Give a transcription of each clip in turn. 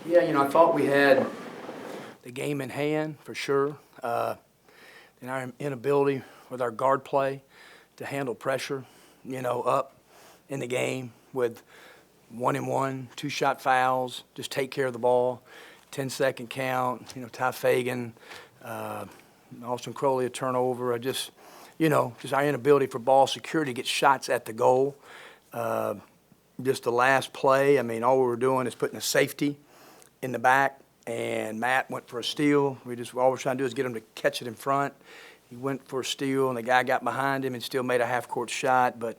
Yeah, I thought we had the game in hand for sure. And our inability with our guard play to handle pressure, up in the game with 1-and-1, 2-shot fouls, just take care of the ball, 10-second count, Ty Fagan, Austin Crowley a turnover. Just our inability for ball security to get shots at the goal. Just the last play, all we were doing is putting a safety in the back, and Matt went for a steal. All we're trying to do is get him to catch it in front. He went for a steal, and the guy got behind him and still made a half-court shot. But,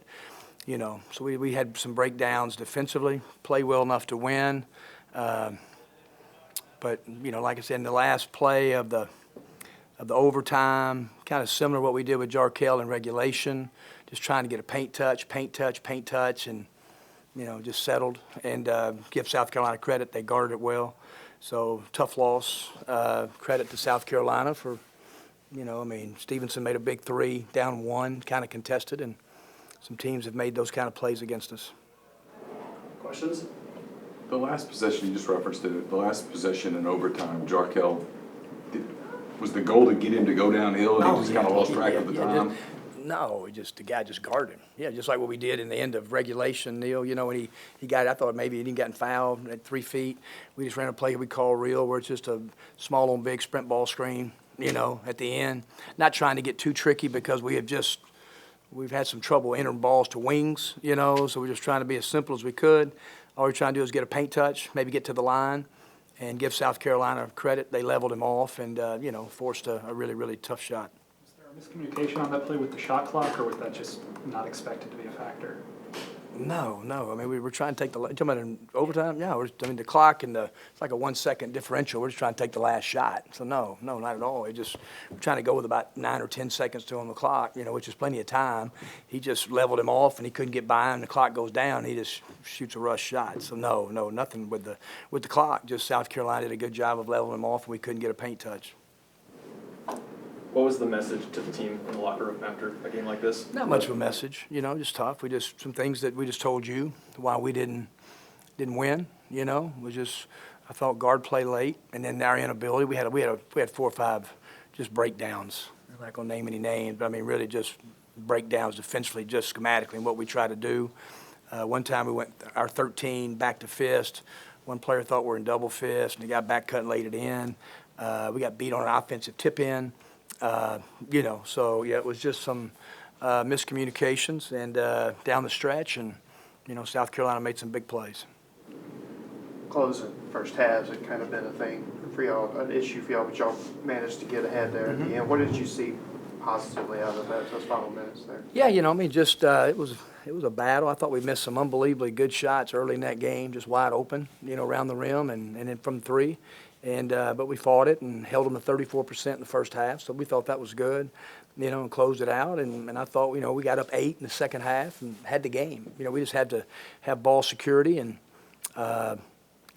so we had some breakdowns defensively, played well enough to win. But, like I said, in the last play of the overtime, kind of similar to what we did with Jarkel in regulation, just trying to get a paint touch, and, just settled. And give South Carolina credit. They guarded it well. So tough loss. Credit to South Carolina for, Stevenson made a big three, down one, kind of contested, and some teams have made those kind of plays against us. Questions? The last possession, you just referenced it, the last possession in overtime, Jarkel, was the goal to get him to go downhill and he just kind of lost track of the time? No, the guy just guarded him. Yeah, just like what we did in the end of regulation, Neil. When he got it, I thought maybe he didn't get fouled at 3 feet. We just ran a play we call real, where it's just a small on big sprint ball screen, at the end. Not trying to get too tricky because we've had some trouble entering balls to wings, so we're just trying to be as simple as we could. All we're trying to do is get a paint touch, maybe get to the line, and give South Carolina credit. They leveled him off and, forced a really, really tough shot. Miscommunication on that play with the shot clock, or was that just not expected to be a factor? No. We were trying to take you talking about in overtime? Yeah, the clock and it's like a 1 second differential. We're just trying to take the last shot. So no, not at all. We're trying to go with about 9 or 10 seconds to on the clock, which is plenty of time. He just leveled him off and he couldn't get by him. The clock goes down. He just shoots a rush shot. So no, nothing with the clock. Just South Carolina did a good job of leveling him off and we couldn't get a paint touch. What was the message to the team in the locker room after a game like this? Not much of a message, just tough. Some things that we just told you why we didn't win, I thought guard play late, and then our inability. We had 4 or 5 just breakdowns. I'm not gonna name any names, but really just breakdowns defensively, just schematically, and what we try to do. One time we went our 13 back to fist. One player thought we were in double fist, and he got back cut and laid it in. We got beat on an offensive tip in. So yeah, it was just some miscommunications and down the stretch, and South Carolina made some big plays. Closing first halves had kind of been a thing for y'all, an issue for y'all, but y'all managed to get ahead there at the end. What did you see positively out of those final minutes there? Yeah, it was a battle. I thought we missed some unbelievably good shots early in that game, just wide open, around the rim and then from 3. But we fought it and held them to 34% in the first half, so we thought that was good, and closed it out. And I thought, we got up 8 in the second half and had the game. We just had to have ball security and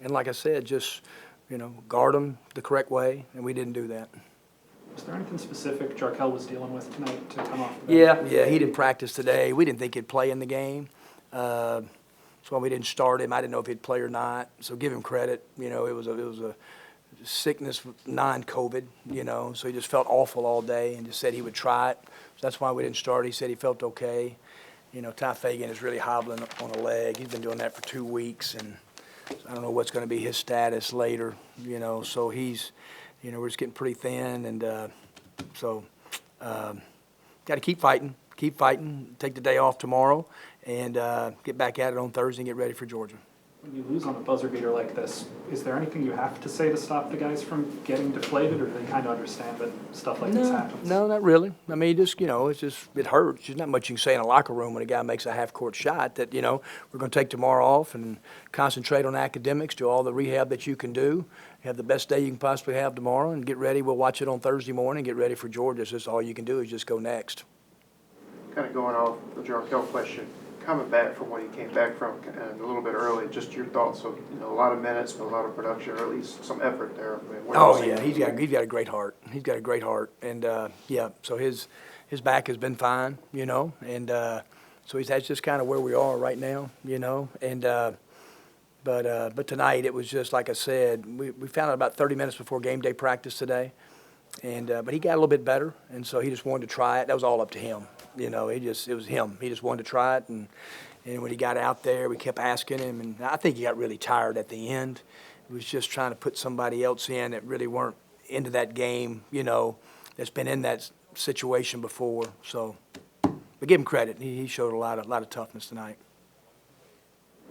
like I said, just, guard them the correct way, and we didn't do that. Was there anything specific Jarkel was dealing with tonight to come off the bench? Yeah, he didn't practice today. We didn't think he'd play in the game. So when we didn't start him, I didn't know if he'd play or not. So give him credit. It was a sickness, non-COVID, so he just felt awful all day and just said he would try it. So that's why we didn't start. He said he felt okay. Ty Fagan is really hobbling on a leg. He's been doing that for 2 weeks, and I don't know what's going to be his status later, so he's, we're just getting pretty thin, and got to keep fighting, take the day off tomorrow, and get back at it on Thursday and get ready for Georgia. When you lose on a buzzer beater like this, is there anything you have to say to stop the guys from getting deflated, or do they kind of understand that stuff like this happens? No, not really. It hurts. There's not much you can say in a locker room when a guy makes a half-court shot that, we're going to take tomorrow off and concentrate on academics, do all the rehab that you can do, have the best day you can possibly have tomorrow, and get ready. We'll watch it on Thursday morning, get ready for Georgia. So that's all you can do is just go next. Kind of going off the Jarkel question, coming back from what he came back from a little bit early, just your thoughts of a lot of minutes, but a lot of production, or at least some effort there. He's got a great heart. He's got a great heart, and so his back has been fine, and so that's just kind of where we are right now, and But tonight, it was just, like I said, we found out about 30 minutes before game day practice today. And, but he got a little bit better, and so he just wanted to try it. That was all up to him. You know, it was him. He just wanted to try it, and when he got out there, we kept asking him, and I think he got really tired at the end. He was just trying to put somebody else in that really weren't into that game, you know, that's been in that situation before. So, but give him credit. He showed a lot of toughness tonight.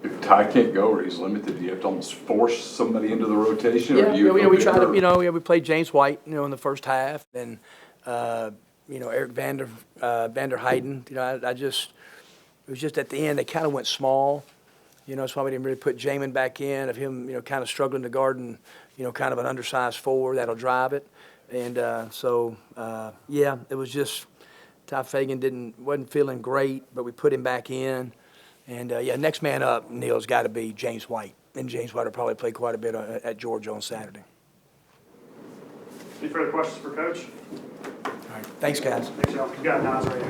If Ty can't go or he's limited, do you have to almost force somebody into the rotation? Or do you we tried to, you know, we played James White, you know, in the first half, and you know, Eric Vander Heiden. You know, it was just at the end they kind of went small. You know, that's why we didn't really put Jamin back in, of him, you know, kind of struggling to guard and, you know, kind of an undersized forward that'll drive it. And yeah, it was just Ty Fagan wasn't feeling great, but we put him back in. And yeah, next man up, Neil's got to be James White. And James White will probably play quite a bit at Georgia on Saturday. Any further questions for Coach? All right, thanks, guys. Thanks, y'all. You got Nas right here.